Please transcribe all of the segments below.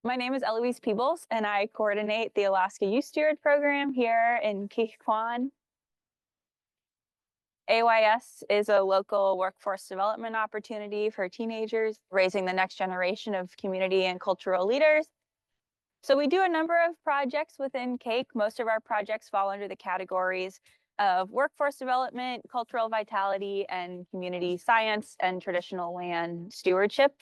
My name is Eloise Peebles, and I coordinate the Alaska Youth Steward Program here in Keex. AYS is a local workforce development opportunity for teenagers, raising the next generation of community and cultural leaders. So we do a number of projects within CAKE. Most of our projects fall under the categories of workforce development, cultural vitality, and community science and traditional land stewardship.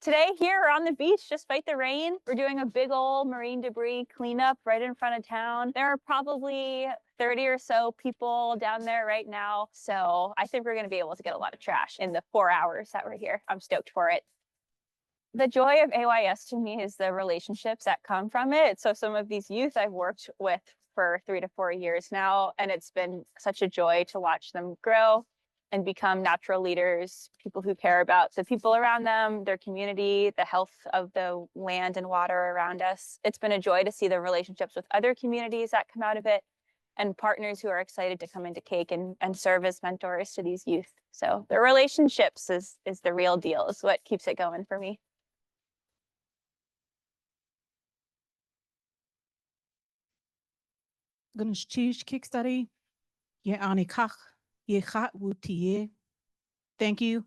Today here we're on the beach, despite the rain. We're doing a big old marine debris cleanup right in front of town. There are probably 30 or so people down there right now. So I think we're gonna be able to get a lot of trash in the 4 hours that we're here. I'm stoked for it. The joy of AYS to me is the relationships that come from it. So some of these youth I've worked with for 3 to 4 years now, and it's been such a joy to watch them grow and become natural leaders, people who care about the people around them, their community, the health of the land and water around us. It's been a joy to see the relationships with other communities that come out of it and partners who are excited to come into CAKE and serve as mentors to these youth. So the relationships is the real deal, is what keeps it going for me. Guns Cheech Kickstudy, Ye Ani Kach, Ye Chat Wutie. Thank you,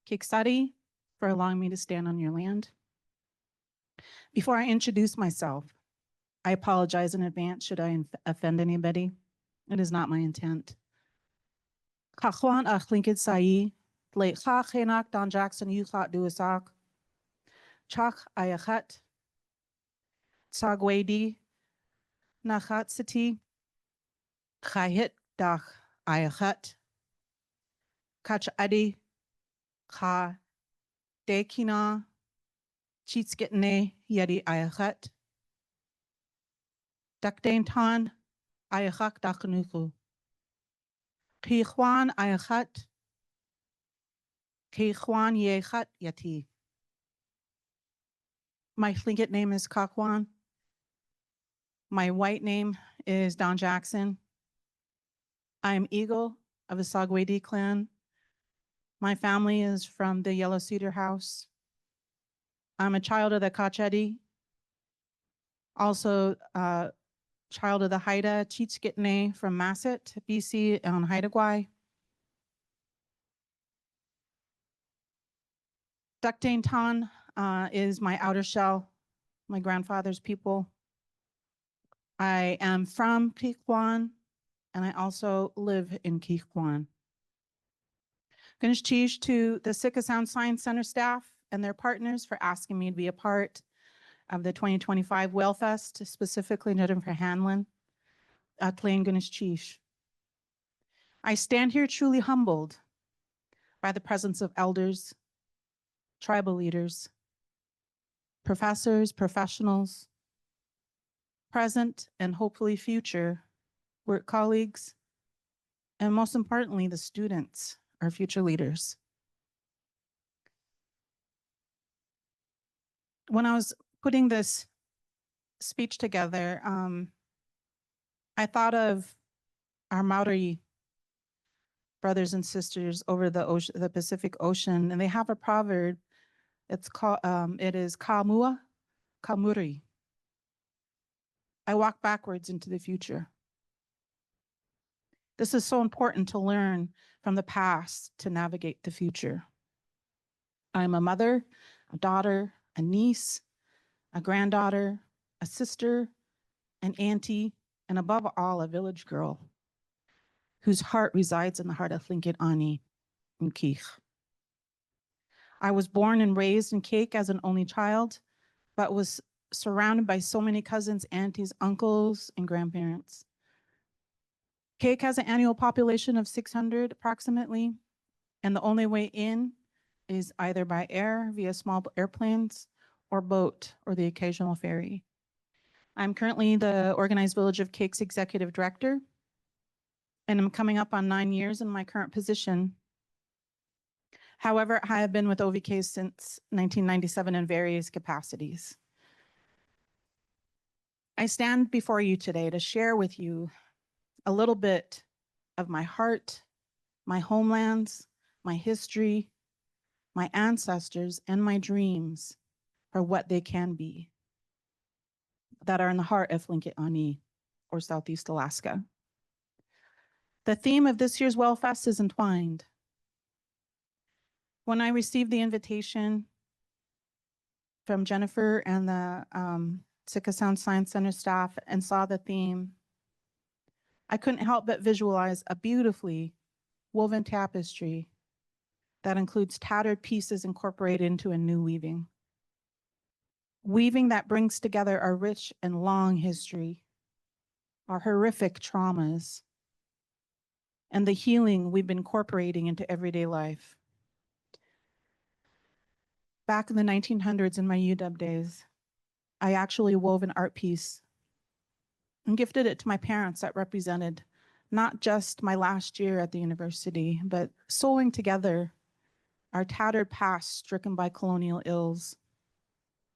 Kickstudy, for allowing me to stand on your land. Before I introduce myself, I apologize in advance should I offend anybody. It is not my intent. Kachwan ach linked sai, late Chachenak Don Jackson Yuchat Duasak, Chach Ayachat, Tsagwedi, Nachat City, Chayit Dach Ayachat, Kach Adi, Ka Dekina, Cheatskitne Yedi Ayachat, Dakdaintan Ayachak Dakanuku, Kichwan Ayachat, Kichwan Yechat Yati. My Tlingit name is Kakwan. My white name is Don Jackson. I am Eagle of the Sagwedi clan. My family is from the Yellow Cedar House. I'm a child of the Kachedi, also child of the Haida Cheatskitne from Masset, BC, on Haida Gwaii. Ductane Tan is my outer shell, my grandfather's people. I am from Kikwon, and I also live in Kikwon. Gunishchish to the Sitka Sound Science Center staff and their partners for asking me to be a part of the 2025 WhaleFest, specifically noted for Hanlon at Plain Gunishchish. I stand here truly humbled by the presence of elders, tribal leaders, professors, professionals, present and hopefully future work colleagues, and most importantly, the students, our future leaders. When I was putting this speech together, I thought of our Maori brothers and sisters over the ocean, the Pacific Ocean, and they have a proverb. It's called, it is Kamua, Kamuri. I walk backwards into the future. This is so important to learn from the past to navigate the future. I'm a mother, a daughter, a niece, a granddaughter, a sister, an auntie, and above all, a village girl whose heart resides in the heart of Tlingit Ani in Keex. I was born and raised in CAKE as an only child, but was surrounded by so many cousins, aunties, uncles, and grandparents. CAKE has an annual population of 600 approximately, and the only way in is either by air via small airplanes or boat or the occasional ferry. I'm currently the Organized Village of CAKE's executive director, and I'm coming up on 9 years in my current position. However, I have been with OVK since 1997 in various capacities. I stand before you today to share with you a little bit of my heart, my homelands, my history, my ancestors, and my dreams for what they can be, that are in the heart of Tlingit or Southeast Alaska. The theme of this year's WhaleFest is entwined. When I received the invitation from Jennifer and the Sitka Sound Science Center staff and saw the theme, I couldn't help but visualize a beautifully woven tapestry that includes tattered pieces incorporated into a new weaving. Weaving that brings together our rich and long history, our horrific traumas, and the healing we've been incorporating into everyday life. Back in the 1900s in my UW days, I actually wove an art piece and gifted it to my parents that represented not just my last year at the university, but sewing together our tattered past stricken by colonial ills.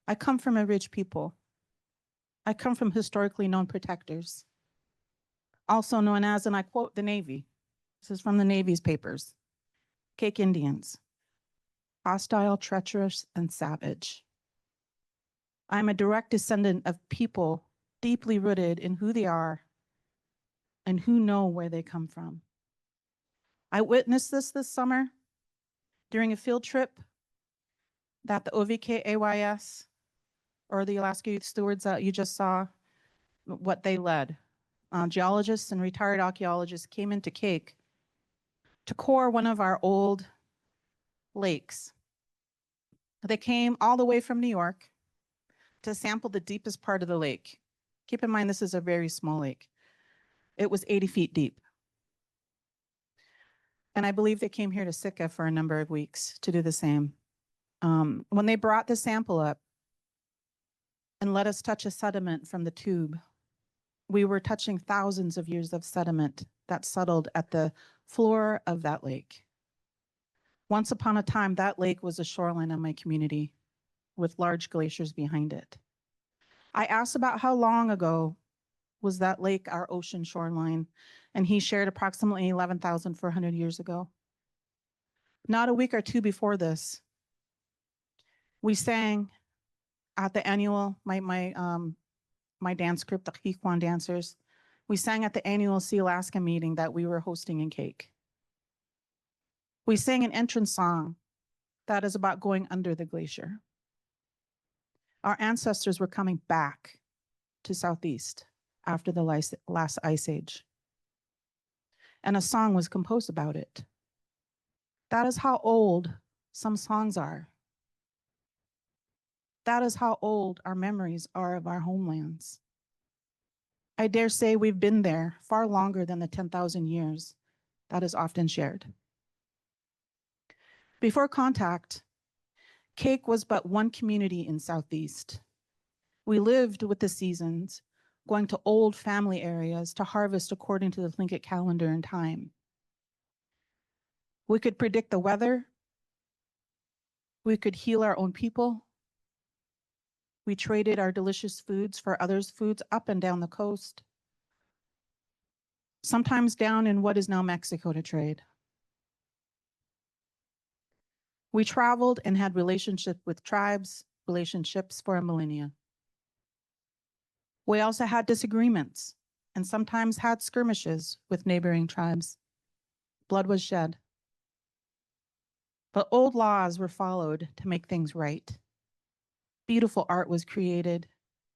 I come from a rich people. I come from historically known protectors, also known as, and I quote, the Navy. This is from the Navy's papers. Keex Indians, hostile, treacherous, and savage. I'm a direct descendant of people deeply rooted in who they are and who know where they come from. I witnessed this summer during a field trip that the OVK AYS, or the Alaska Youth Stewards that you just saw, what they led. Geologists and retired archaeologists came into Keex to core one of our old lakes. They came all the way from New York to sample the deepest part of the lake. Keep in mind, this is a very small lake. It was 80 feet deep. And I believe they came here to Sitka for a number of weeks to do the same. When they brought the sample up and let us touch a sediment from the tube, we were touching thousands of years of sediment that settled at the floor of that lake. Once upon a time, that lake was a shoreline of my community with large glaciers behind it. I asked about how long ago was that lake our ocean shoreline, and he shared approximately 11,400 years ago. Not a week or two before this, we sang at the annual, my dance group, the Keex dancers, we sang at the annual Sea Alaska meeting that we were hosting in Keex. We sang an entrance song that is about going under the glacier. Our ancestors were coming back to Southeast after the last ice age. And a song was composed about it. That is how old some songs are. That is how old our memories are of our homelands. I dare say we've been there far longer than the 10,000 years that is often shared. Before contact, Keex was but one community in Southeast. We lived with the seasons, going to old family areas to harvest according to the Tlingit calendar and time. We could predict the weather. We could heal our own people. We traded our delicious foods for others' foods up and down the coast, sometimes down in what is now Mexico to trade. We traveled and had relationships with tribes, relationships for a millennia. We also had disagreements and sometimes had skirmishes with neighboring tribes. Blood was shed. But old laws were followed to make things right. Beautiful art was created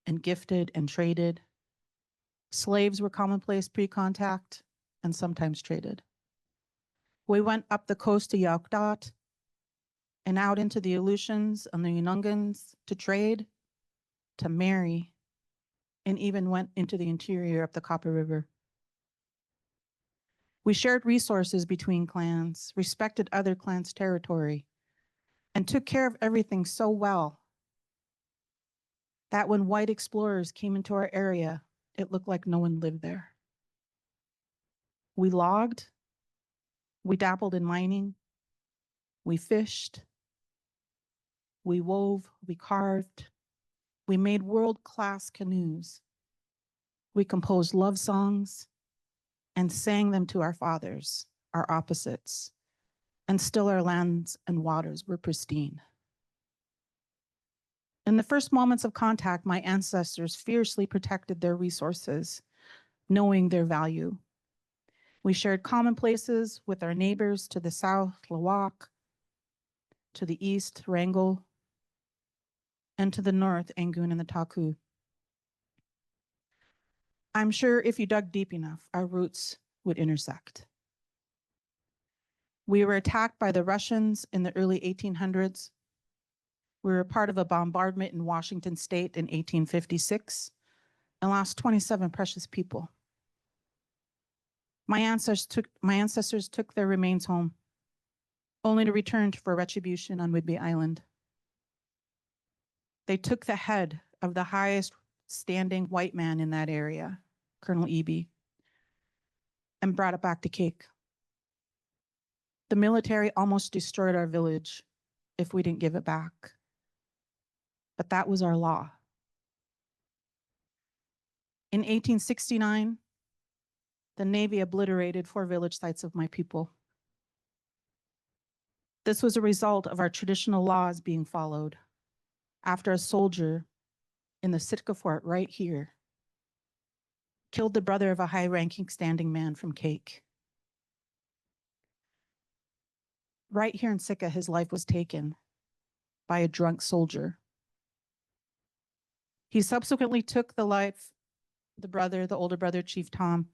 and gifted and traded. Slaves were commonplace pre-contact and sometimes traded. We went up the coast to Yaukdot and out into the Aleutians and the Unungans to trade, to marry, and even went into the interior of the Copper River. We shared resources between clans, respected other clans' territory, and took care of everything so well that when white explorers came into our area, it looked like no one lived there. We logged, we dabbled in mining, we fished, we wove, we carved, we made world-class canoes. We composed love songs and sang them to our fathers, our opposites, and still our lands and waters were pristine. In the first moments of contact, my ancestors fiercely protected their resources, knowing their value. We shared common places with our neighbors to the south, Lawak, to the east, Wrangell, and to the north, Angoon and the Taku. I'm sure if you dug deep enough, our roots would intersect. We were attacked by the Russians in the early 1800s. We were part of a bombardment in Washington State in 1856 and lost 27 precious people. My ancestors took their remains home, only to return for retribution on Whidbey Island. They took the head of the highest standing white man in that area, Colonel Eby, and brought it back to Keex. The military almost destroyed our village if we didn't give it back. But that was our law. In 1869, the Navy obliterated 4 village sites of my people. This was a result of our traditional laws being followed after a soldier in the Sitka fort right here killed the brother of a high-ranking standing man from Keex. Right here in Sitka, his life was taken by a drunk soldier. He subsequently took the life, the older brother, Chief Tom.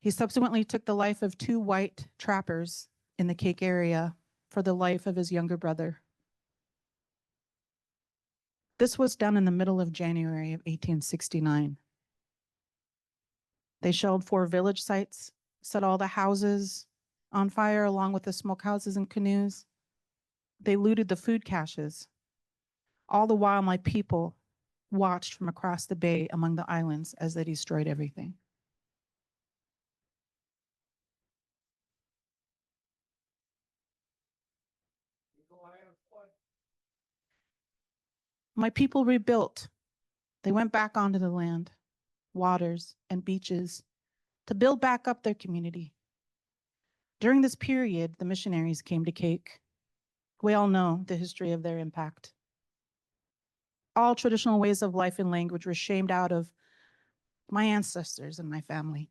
He subsequently took the life of 2 white trappers in the Keex area for the life of his younger brother. This was done in the middle of January of 1869. They shelled 4 village sites, set all the houses on fire along with the smokehouses and canoes. They looted the food caches. All the while, my people watched from across the bay among the islands as they destroyed everything. My people rebuilt. They went back onto the land, waters, and beaches to build back up their community. During this period, the missionaries came to Keex. We all know the history of their impact. All traditional ways of life and language were shamed out of my ancestors and my family.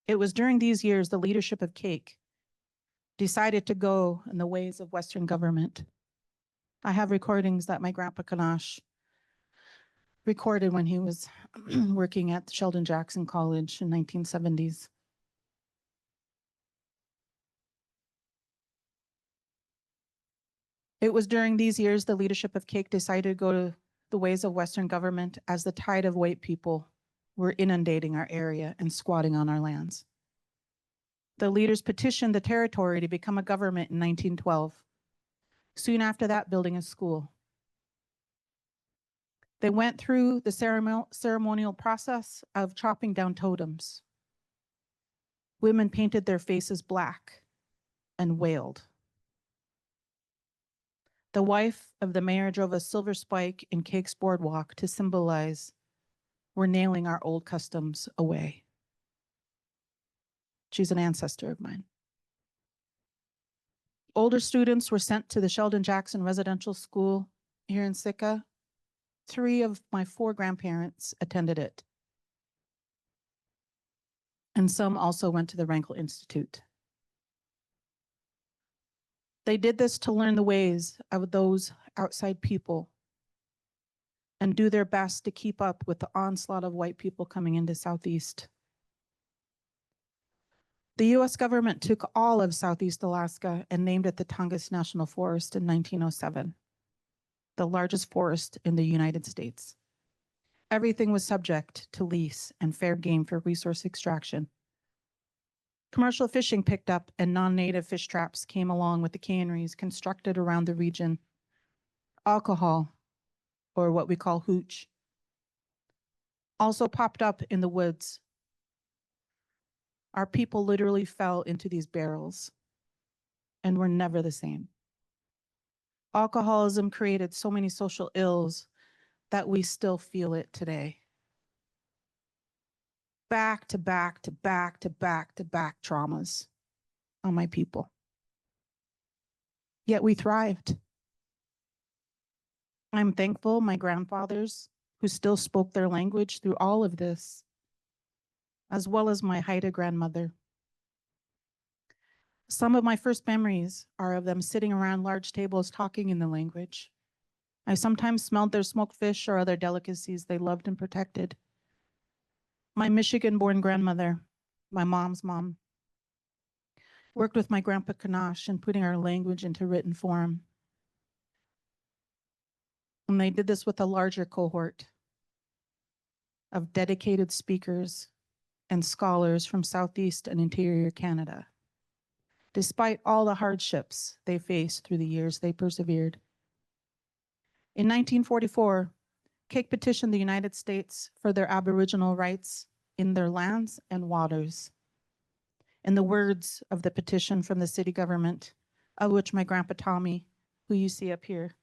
It was during these years the leadership of Keex decided to go in the ways of Western government. I have recordings that my grandpa Kanash recorded when he was working at Sheldon Jackson College in 1970s. It was during these years the leadership of Keex decided to go to the ways of Western government as the tide of white people were inundating our area and squatting on our lands. The leaders petitioned the territory to become a government in 1912. Soon after that, building a school. They went through the ceremonial process of chopping down totems. Women painted their faces black and wailed. The wife of the mayor drove a silver spike in Keex boardwalk to symbolize we're nailing our old customs away. She's an ancestor of mine. Older students were sent to the Sheldon Jackson Residential School here in Sitka. 3 of my 4 grandparents attended it. And some also went to the Wrangell Institute. They did this to learn the ways of those outside people and do their best to keep up with the onslaught of white people coming into Southeast. The US government took all of Southeast Alaska and named it the Tongass National Forest in 1907, the largest forest in the United States. Everything was subject to lease and fair game for resource extraction. Commercial fishing picked up and non-native fish traps came along with the canneries constructed around the region. Alcohol, or what we call hooch, also popped up in the woods. Our people literally fell into these barrels and were never the same. Alcoholism created so many social ills that we still feel it today. Back to back to back to back to back traumas on my people. Yet we thrived. I'm thankful my grandfathers who still spoke their language through all of this, as well as my Haida grandmother. Some of my first memories are of them sitting around large tables talking in the language. I sometimes smelled their smoked fish or other delicacies they loved and protected. My Michigan-born grandmother, my mom's mom, worked with my grandpa Kanash in putting our language into written form. And they did this with a larger cohort of dedicated speakers and scholars from Southeast and Interior Canada. Despite all the hardships they faced through the years, they persevered. In 1944, Keex petitioned the United States for their Aboriginal rights in their lands and waters. In the words of the petition from the city government, of which my grandpa Tommy, who you see up here,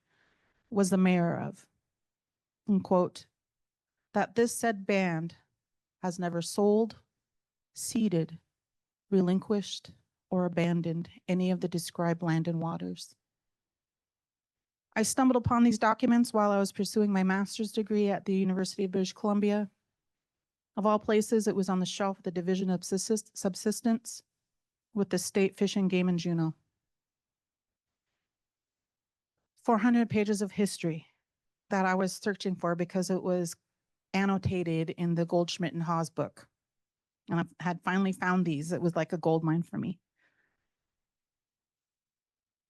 was the mayor of, and quote, that this said band has never sold, ceded, relinquished, or abandoned any of the described land and waters. I stumbled upon these documents while I was pursuing my master's degree at the University of British Columbia. Of all places, it was on the shelf of the Division of Subsistence with the State Fish and Game in Juneau. 400 pages of history that I was searching for because it was annotated in the Goldschmidt and Haas book. And I had finally found these. It was like a gold mine for me.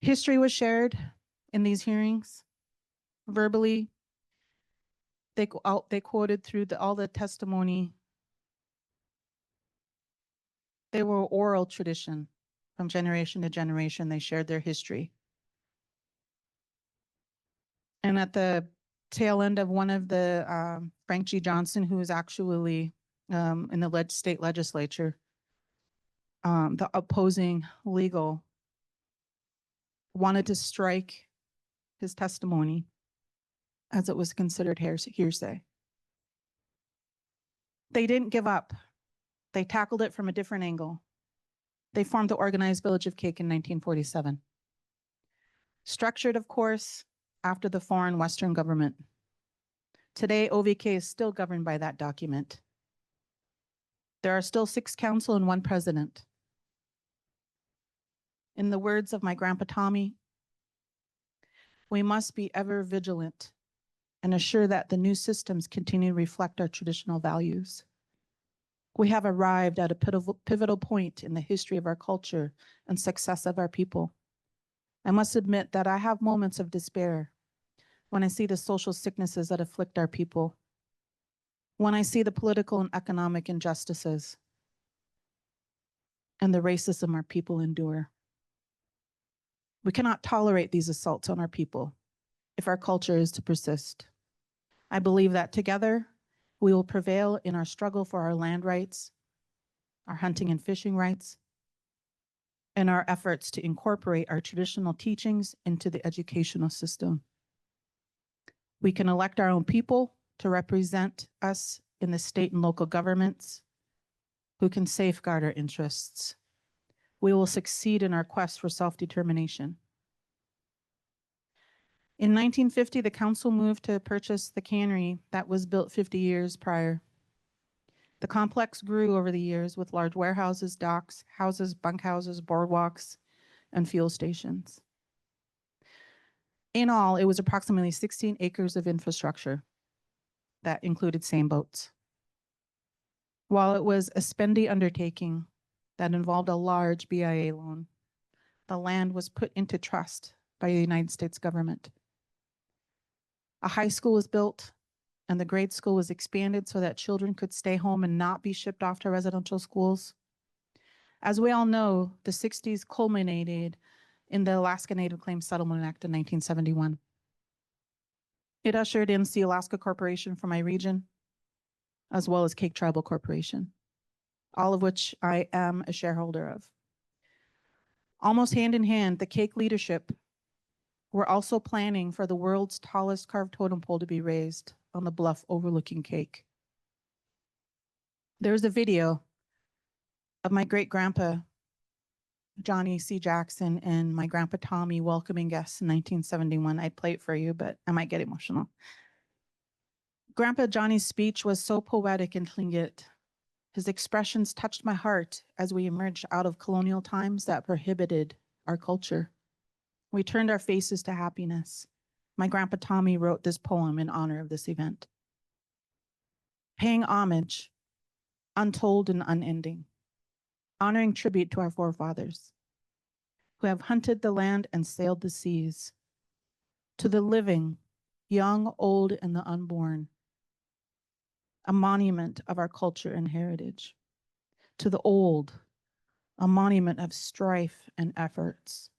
History was shared in these hearings verbally. They quoted through all the testimony. They were oral tradition from generation to generation. They shared their history. And at the tail end of one of the Frank G. Johnson, who is actually in the state legislature, the opposing legal wanted to strike his testimony as it was considered hearsay. They didn't give up. They tackled it from a different angle. They formed the Organized Village of Keex in 1947. Structured, of course, after the foreign Western government. Today, OVK is still governed by that document. There are still 6 council and 1 president. In the words of my grandpa Tommy, we must be ever vigilant and assure that the new systems continue to reflect our traditional values. We have arrived at a pivotal point in the history of our culture and success of our people. I must admit that I have moments of despair when I see the social sicknesses that afflict our people, when I see the political and economic injustices and the racism our people endure. We cannot tolerate these assaults on our people if our culture is to persist. I believe that together we will prevail in our struggle for our land rights, our hunting and fishing rights, and our efforts to incorporate our traditional teachings into the educational system. We can elect our own people to represent us in the state and local governments who can safeguard our interests. We will succeed in our quest for self-determination. In 1950, the council moved to purchase the cannery that was built 50 years prior. The complex grew over the years with large warehouses, docks, houses, bunkhouses, boardwalks, and fuel stations. In all, it was approximately 16 acres of infrastructure that included seine boats. While it was a spendy undertaking that involved a large BIA loan, the land was put into trust by the United States government. A high school was built and the grade school was expanded so that children could stay home and not be shipped off to residential schools. As we all know, the 60s culminated in the Alaska Native Claims Settlement Act in 1971. It ushered in the Alaska Corporation for my region, as well as Keex Tribal Corporation, all of which I am a shareholder of. Almost hand in hand, the Keex leadership were also planning for the world's tallest carved totem pole to be raised on the bluff overlooking Keex. There's a video of my great grandpa Johnny C. Jackson and my grandpa Tommy welcoming guests in 1971. I'd play it for you, but I might get emotional. Grandpa Johnny's speech was so poetic in Tlingit. His expressions touched my heart as we emerged out of colonial times that prohibited our culture. We turned our faces to happiness. My grandpa Tommy wrote this poem in honor of this event. Paying homage, untold and unending, honoring tribute to our forefathers who have hunted the land and sailed the seas, to the living, young, old, and the unborn, a monument of our culture and heritage, to the old, a monument of strife and efforts,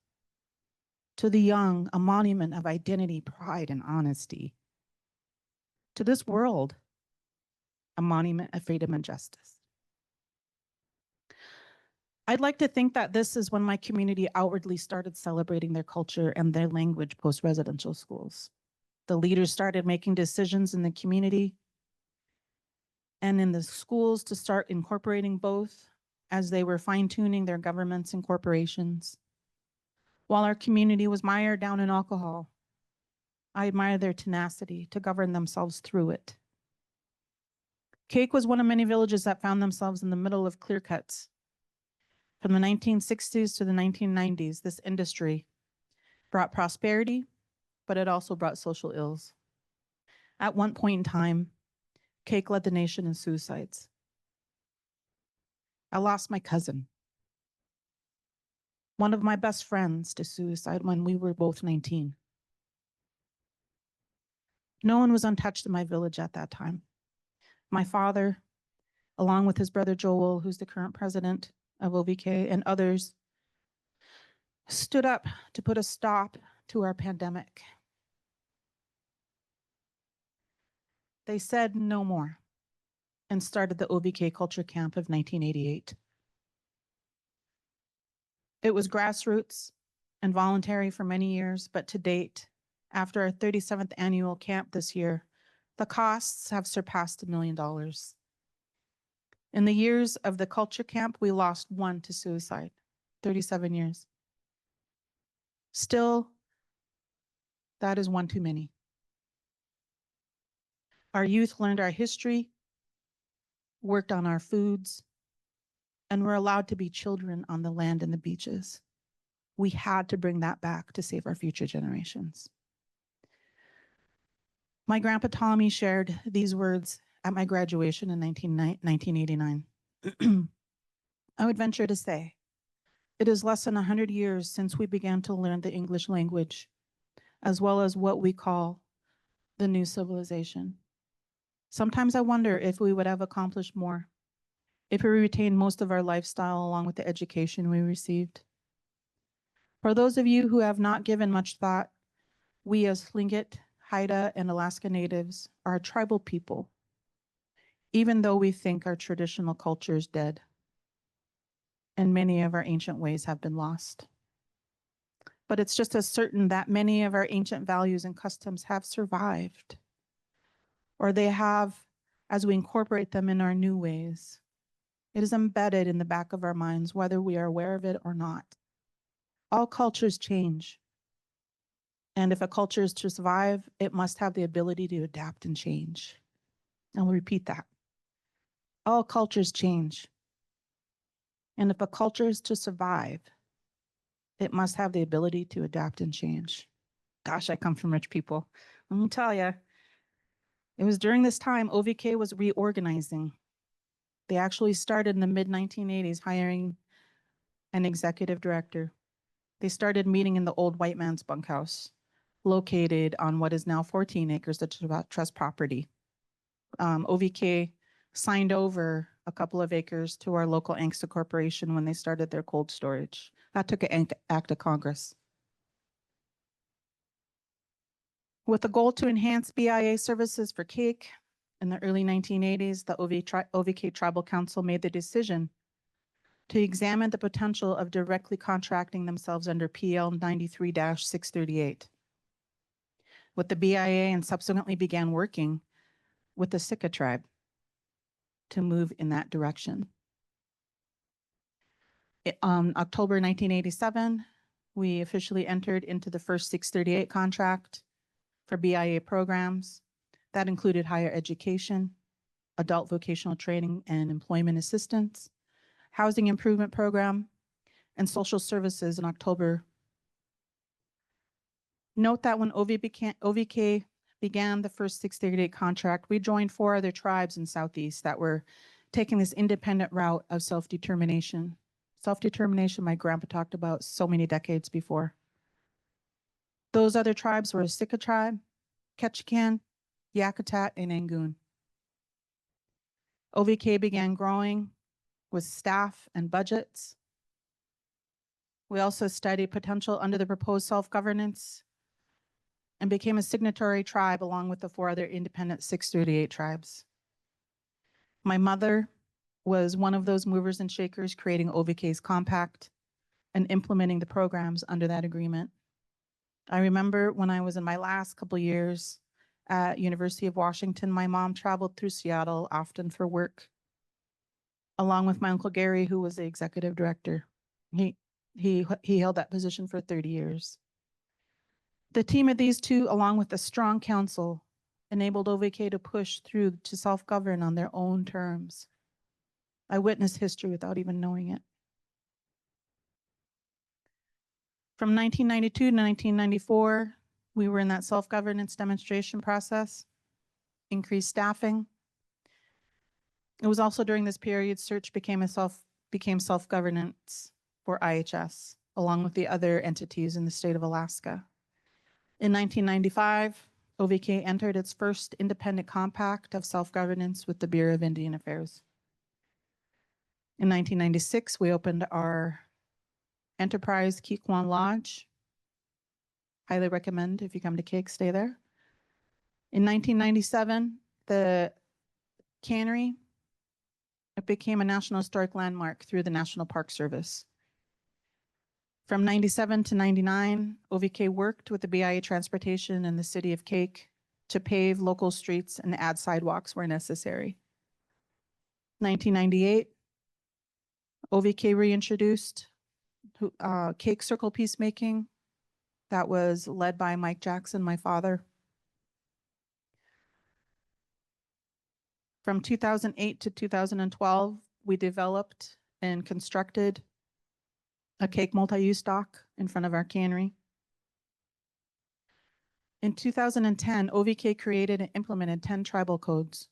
to the young, a monument of identity, pride, and honesty, to this world, a monument of freedom and justice. I'd like to think that this is when my community outwardly started celebrating their culture and their language post-residential schools. The leaders started making decisions in the community and in the schools to start incorporating both as they were fine-tuning their governments and corporations. While our community was mired down in alcohol, I admire their tenacity to govern themselves through it. Keex was one of many villages that found themselves in the middle of clear cuts. From the 1960s to the 1990s, this industry brought prosperity, but it also brought social ills. At one point in time, Keex led the nation in suicides. I lost my cousin, one of my best friends, to suicide when we were both 19. No one was untouched in my village at that time. My father, along with his brother Joel, who's the current president of OVK, and others, stood up to put a stop to our pandemic. They said no more and started the OVK Culture Camp of 1988. It was grassroots and voluntary for many years, but to date, after our 37th annual camp this year, the costs have surpassed $1 million. In the years of the culture camp, we lost one to suicide, 37 years. Still, that is one too many. Our youth learned our history, worked on our foods, and were allowed to be children on the land and the beaches. We had to bring that back to save our future generations. My grandpa Tommy shared these words at my graduation in 1989. I would venture to say, it is less than 100 years since we began to learn the English language, as well as what we call the new civilization. Sometimes I wonder if we would have accomplished more if we retained most of our lifestyle along with the education we received. For those of you who have not given much thought, we as Tlingit, Haida, and Alaska Natives are a tribal people, even though we think our traditional culture is dead and many of our ancient ways have been lost. But it's just as certain that many of our ancient values and customs have survived, or they have as we incorporate them in our new ways. It is embedded in the back of our minds, whether we are aware of it or not. All cultures change. And if a culture is to survive, it must have the ability to adapt and change. I'll repeat that. All cultures change. And if a culture is to survive, it must have the ability to adapt and change. Gosh, I come from rich people. Let me tell you, it was during this time OVK was reorganizing. They actually started in the mid-1980s hiring an executive director. They started meeting in the old white man's bunkhouse, located on what is now 14 acres of trust property. OVK signed over a couple of acres to our local Angsta Corporation when they started their cold storage. That took an act of Congress. With the goal to enhance BIA services for Keex, in the early 1980s, the OVK Tribal Council made the decision to examine the potential of directly contracting themselves under PL 93-638 with the BIA, and subsequently began working with the Sitka tribe to move in that direction. October 1987, we officially entered into the first 638 contract for BIA programs. That included higher education, adult vocational training and employment assistance, housing improvement program, and social services in October. Note that when OVK began the first 638 contract, we joined 4 other tribes in Southeast that were taking this independent route of self-determination. Self-determination my grandpa talked about so many decades before. Those other tribes were Sitka tribe, Ketchikan, Yakutat, and Angoon. OVK began growing with staff and budgets. We also studied potential under the proposed self-governance and became a signatory tribe along with the 4 other independent 638 tribes. My mother was one of those movers and shakers creating OVK's compact and implementing the programs under that agreement. I remember when I was in my last couple years at University of Washington, my mom traveled through Seattle often for work, along with my Uncle Gary, who was the executive director. He held that position for 30 years. The team of these 2, along with a strong council, enabled OVK to push through to self-govern on their own terms. I witnessed history without even knowing it. From 1992 to 1994, we were in that self-governance demonstration process, increased staffing. It was also during this period, search became self-governance for IHS, along with the other entities in the state of Alaska. In 1995, OVK entered its first independent compact of self-governance with the Bureau of Indian Affairs. In 1996, we opened our Enterprise Keex Lodge. Highly recommend if you come to Keex, stay there. In 1997, the cannery, it became a National Historic Landmark through the National Park Service. From 97 to 99, OVK worked with the BIA Transportation and the City of Keex to pave local streets and add sidewalks where necessary. 1998, OVK reintroduced Keex Circle Peacemaking. That was led by Mike Jackson, my father. From 2008 to 2012, we developed and constructed a cake multi-use dock in front of our cannery. In 2010, OVK created and implemented 10 tribal codes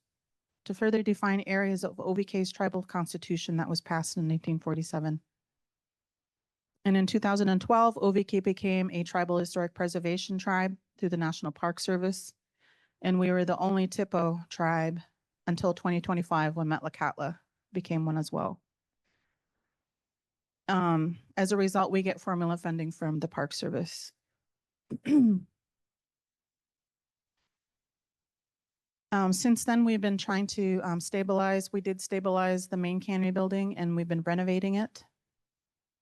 to further define areas of OVK's tribal constitution that was passed in 1847. And in 2012, OVK became a tribal historic preservation tribe through the National Park Service. And we were the only TIPO tribe until 2025 when Metlakatla became one as well. As a result, we get formula funding from the Park Service. Since then, we've been trying to stabilize. We did stabilize the main cannery building and we've been renovating it.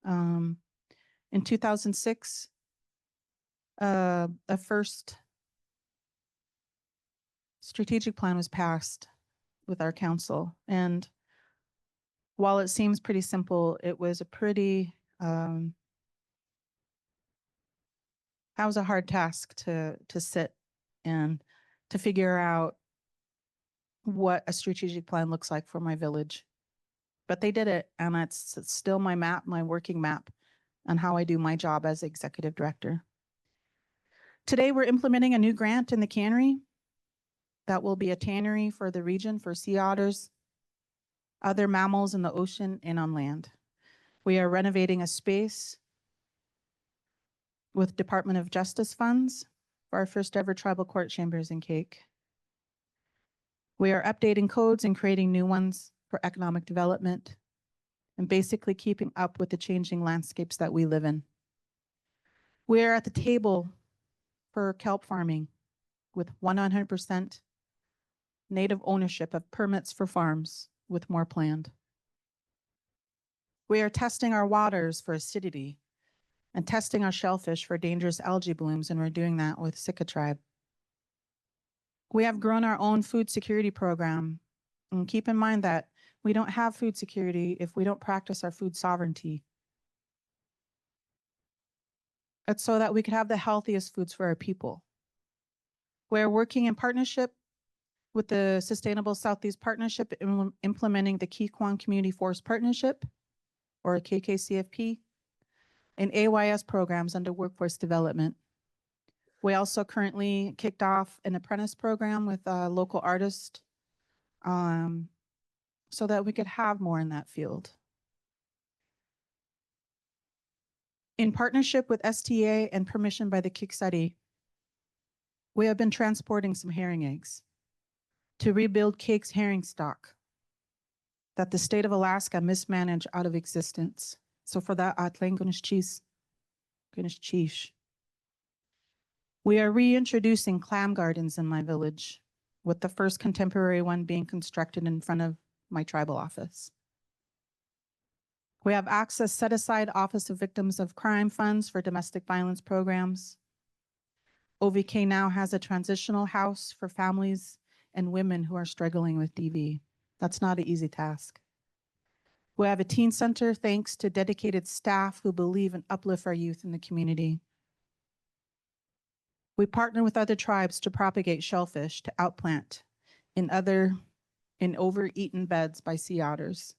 In 2006, a first strategic plan was passed with our council. And while it seems pretty simple, it was a pretty, that was a hard task to sit and to figure out what a strategic plan looks like for my village. But they did it, and it's still my map, my working map on how I do my job as executive director. Today, we're implementing a new grant in the cannery that will be a tannery for the region for sea otters, other mammals in the ocean and on land. We are renovating a space with Department of Justice funds for our first ever tribal court chambers in Keex. We are updating codes and creating new ones for economic development and basically keeping up with the changing landscapes that we live in. We are at the table for kelp farming with 100% native ownership of permits for farms with more planned. We are testing our waters for acidity and testing our shellfish for dangerous algae blooms, and we're doing that with Sitka tribe. We have grown our own food security program, and keep in mind that we don't have food security if we don't practice our food sovereignty It's so that we could have the healthiest foods for our people. We're working in partnership with the Sustainable Southeast Partnership, implementing the Keequan Community Forest Partnership, or KKCFP, and AYS programs under workforce development. We also currently kicked off an apprentice program with a local artist, so that we could have more in that field. In partnership with STA and permission by the Keex, we have been transporting some herring eggs to rebuild Keex herring stock that the state of Alaska mismanaged out of existence. So for that, we are reintroducing clam gardens in my village, with the first contemporary one being constructed in front of my tribal office. We have access set aside Office of Victims of Crime funds for domestic violence programs. OVK now has a transitional house for families and women who are struggling with DV. That's not an easy task. We have a teen center thanks to dedicated staff who believe and uplift our youth in the community. We partner with other tribes to propagate shellfish to outplant in overeaten beds by sea otters.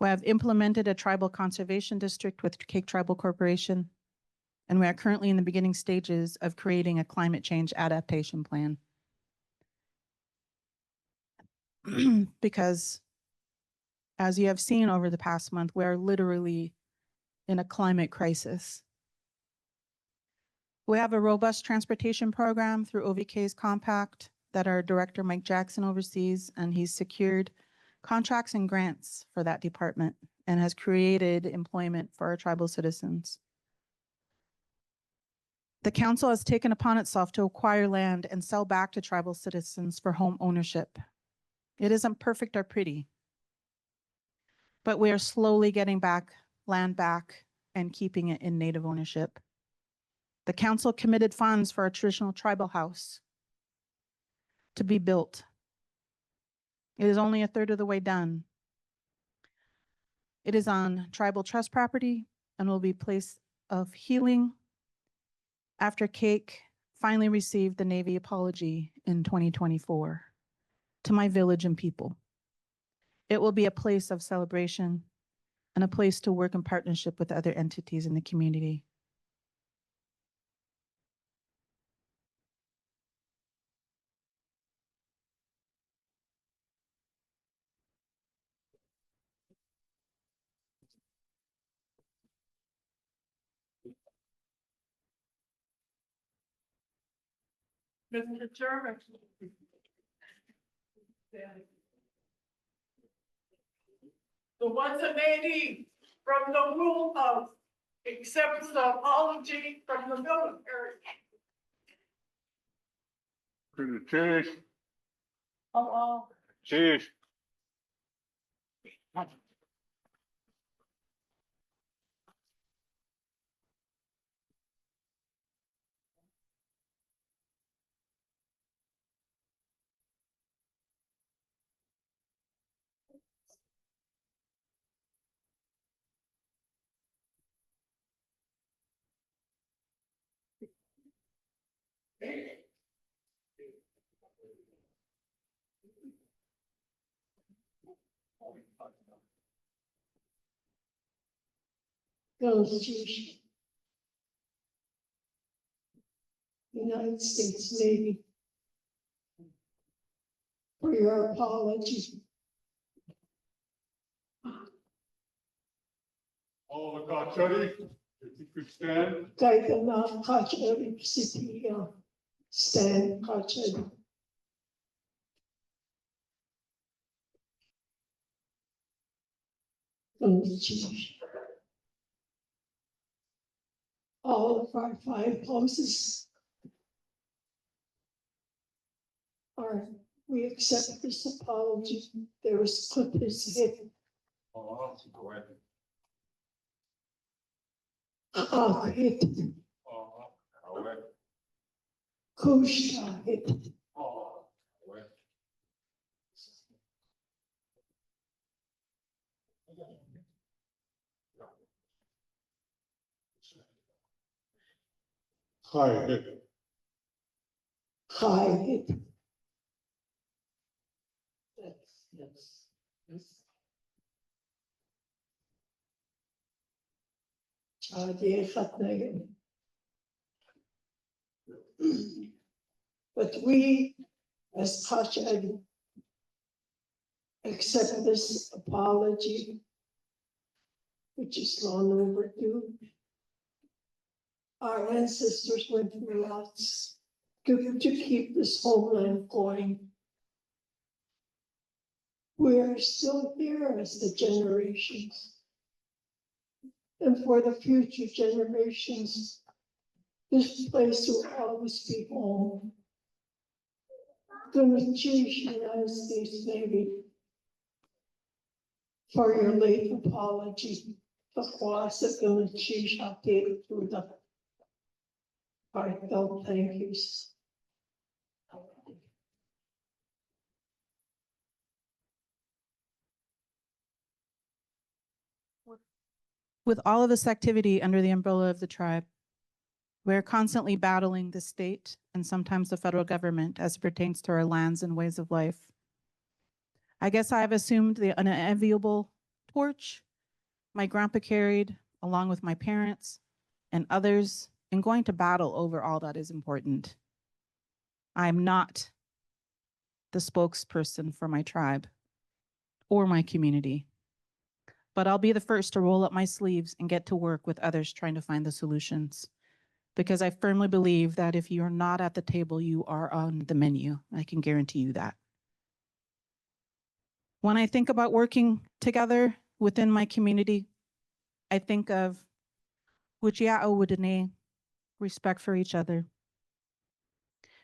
We have implemented a tribal conservation district with Keeq Tribal Corporation, and we are currently in the beginning stages of creating a climate change adaptation plan. Because as you have seen over the past month, we are literally in a climate crisis. We have a robust transportation program through OVK's compact that our director, Mike Jackson, oversees, and he's secured contracts and grants for that department and has created employment for our tribal citizens. The council has taken upon itself to acquire land and sell back to tribal citizens for home ownership. It isn't perfect or pretty, but we are slowly getting land back and keeping it in native ownership. The council committed funds for a traditional tribal house to be built. It is only a third of the way done. It is on tribal trust property and will be a place of healing after Keeq finally received the Navy apology in 2024 to my village and people. It will be a place of celebration and a place to work in partnership with other entities in the community. Mr. Chairman. The 180 from the rule of accepts the apology from the military. To the chief, Oh, chief. Constitution. United States Navy. For your apology. All the Cochetti, if you could stand. Gaitana Kacheri City, Stan Kacheri. Constitution. All of our 5 poses we accept this apology. There was clip his head. Oh, go ahead. Hit. Oh, go ahead. Kusha hit. Oh, go ahead. hide. Hide. Yes. Charlie Fatnagan. But we, as Kachad, accept this apology, which is long overdue. Our ancestors went through lots to keep this homeland going. We are still here as the generations. And for the future generations, this place will always be home. Gunichi United States Navy for your late apology. The Kwasa Gunichi Shakti through the heartfelt thank yous. With all of this activity under the umbrella of the tribe, we're constantly battling the state and sometimes the federal government as it pertains to our lands and ways of life. I guess I've assumed the unenviable torch my grandpa carried along with my parents and others in going to battle over all that is important. I'm not the spokesperson for my tribe or my community, but I'll be the first to roll up my sleeves and get to work with others trying to find the solutions. Because I firmly believe that if you're not at the table, you are on the menu. I can guarantee you that. When I think about working together within my community, I think of Wujia'o Wudene, respect for each other.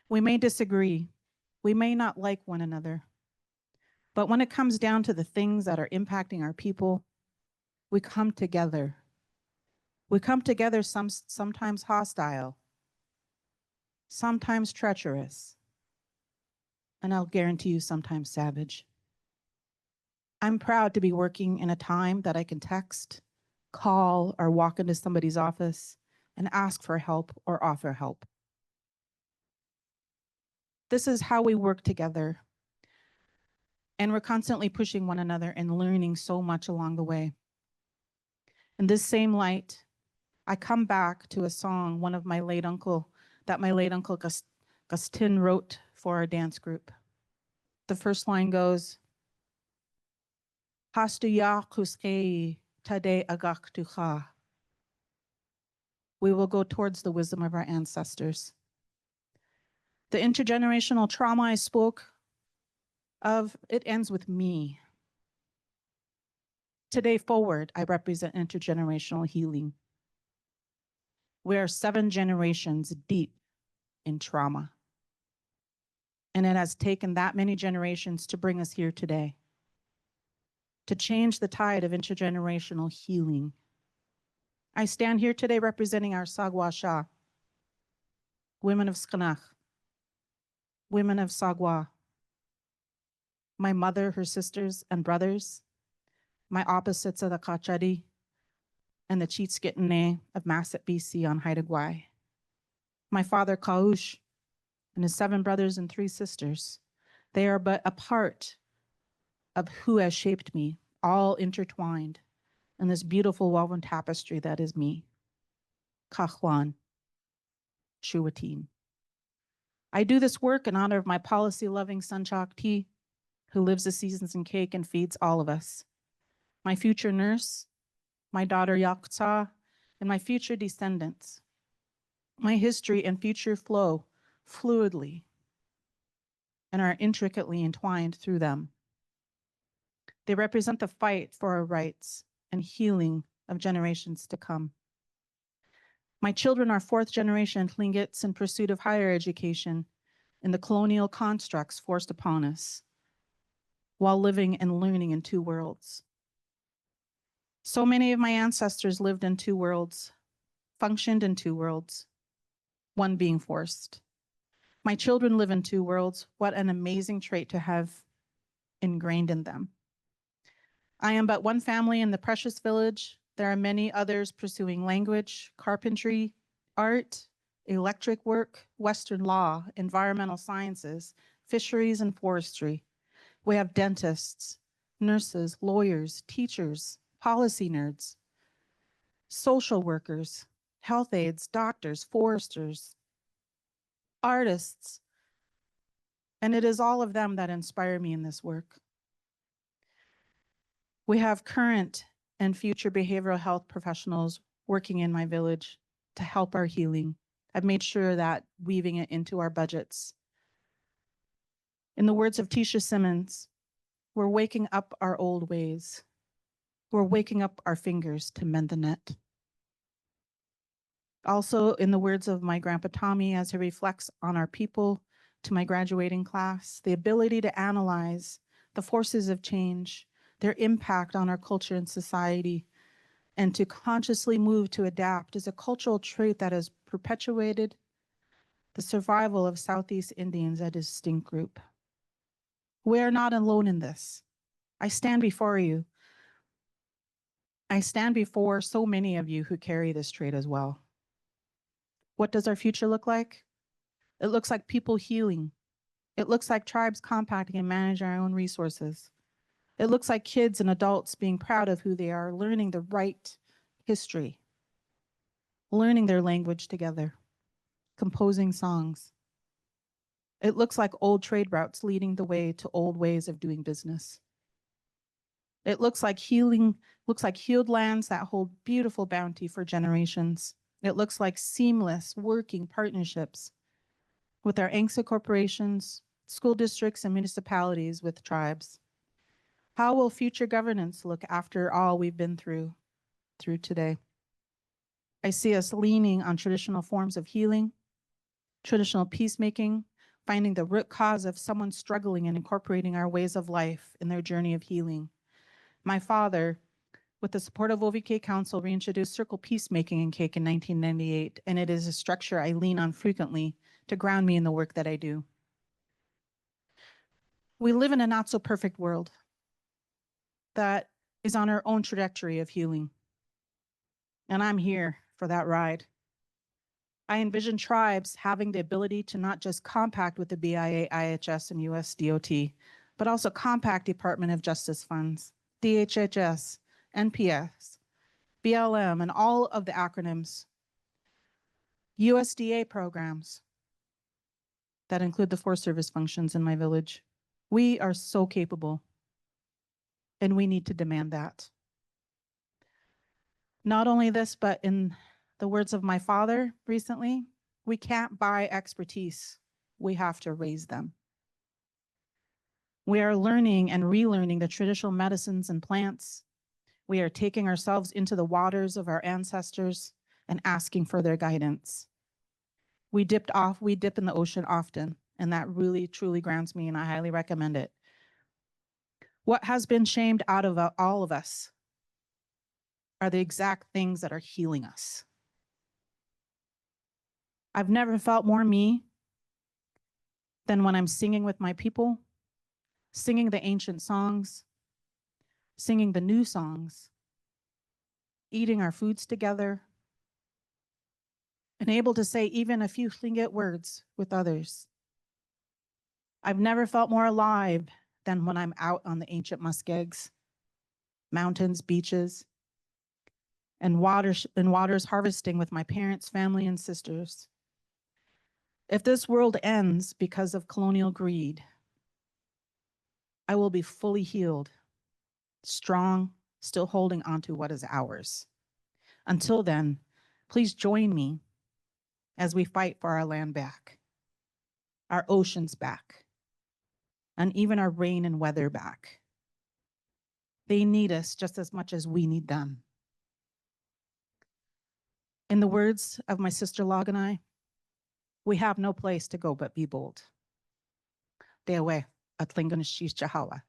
We may disagree. We may not like one another. But when it comes down to the things that are impacting our people, we come together. We come together sometimes hostile, sometimes treacherous, and I'll guarantee you sometimes savage. I'm proud to be working in a time that I can text, call, or walk into somebody's office and ask for help or offer help. This is how we work together. And we're constantly pushing one another and learning so much along the way. In this same light, I come back to a song my late uncle Gustin wrote for our dance group. The first line goes, Hastuya kuskei tade agaktucha. We will go towards the wisdom of our ancestors. The intergenerational trauma I spoke of, it ends with me. Today forward, I represent intergenerational healing. We are 7 generations deep in trauma. And it has taken that many generations to bring us here today, to change the tide of intergenerational healing. I stand here today representing our Sagwa Shah, women of Skanach, women of Sagwa, my mother, her sisters and brothers, my opposites of the Kachadi, and the Cheatskitene of Masset, BC on Haida Gwaii. My father, Kaush, and his 7 brothers and 3 sisters. They are but a part of who has shaped me, all intertwined in this beautiful woven tapestry that is me. Kahwan, Shuwatin. I do this work in honor of my policy-loving son, Chakti, who lives the seasons in cake and feeds all of us. My future nurse, my daughter Yaktsa, and my future descendants. My history and future flow fluidly and are intricately entwined through them. They represent the fight for our rights and healing of generations to come. My children are 4th generation Tlingits in pursuit of higher education in the colonial constructs forced upon us while living and learning in 2 worlds. So many of my ancestors lived in 2 worlds, functioned in 2 worlds, one being forced. My children live in 2 worlds. What an amazing trait to have ingrained in them. I am but one family in the precious village. There are many others pursuing language, carpentry, art, electric work, Western law, environmental sciences, fisheries and forestry. We have dentists, nurses, lawyers, teachers, policy nerds, social workers, health aides, doctors, foresters, artists, and it is all of them that inspire me in this work. We have current and future behavioral health professionals working in my village to help our healing. I've made sure that weaving it into our budgets. In the words of Tisha Simmons, we're waking up our old ways. We're waking up our fingers to mend the net. Also, in the words of my grandpa Tommy, as he reflects on our people to my graduating class, the ability to analyze the forces of change, their impact on our culture and society, and to consciously move to adapt is a cultural trait that has perpetuated the survival of Southeast Indians, a distinct group. We are not alone in this. I stand before you. I stand before so many of you who carry this trait as well. What does our future look like? It looks like people healing. It looks like tribes compacting and managing our own resources. It looks like kids and adults being proud of who they are, learning the right history, learning their language together, composing songs. It looks like old trade routes leading the way to old ways of doing business. It looks like healed lands that hold beautiful bounty for generations. It looks like seamless working partnerships with our ANCSA corporations, school districts, and municipalities with tribes. How will future governance look after all we've been through today? I see us leaning on traditional forms of healing, traditional peacemaking, finding the root cause of someone struggling and incorporating our ways of life in their journey of healing. My father, with the support of OVK Council, reintroduced circle peacemaking in Keex in 1998, and it is a structure I lean on frequently to ground me in the work that I do. We live in a not so perfect world that is on our own trajectory of healing. And I'm here for that ride. I envision tribes having the ability to not just compact with the BIA, IHS, and US DOT, but also compact Department of Justice funds, DHHS, NPS, BLM, and all of the acronyms, USDA programs that include the Forest Service functions in my village. We are so capable, and we need to demand that. Not only this, but in the words of my father recently, we can't buy expertise. We have to raise them. We are learning and relearning the traditional medicines and plants. We are taking ourselves into the waters of our ancestors and asking for their guidance. We dip in the ocean often, and that really, truly grounds me, and I highly recommend it. What has been shamed out of all of us are the exact things that are healing us. I've never felt more me than when I'm singing with my people, singing the ancient songs, singing the new songs, eating our foods together, and able to say even a few Tlingit words with others. I've never felt more alive than when I'm out on the ancient muskegs, mountains, beaches, and waters harvesting with my parents, family, and sisters. If this world ends because of colonial greed, I will be fully healed, strong, still holding on to what is ours. Until then, please join me as we fight for our land back, our oceans back, and even our rain and weather back. They need us just as much as we need them. In the words of my sister Log and I, we have no place to go but be bold. Dewe, at Linganishish Jahawa.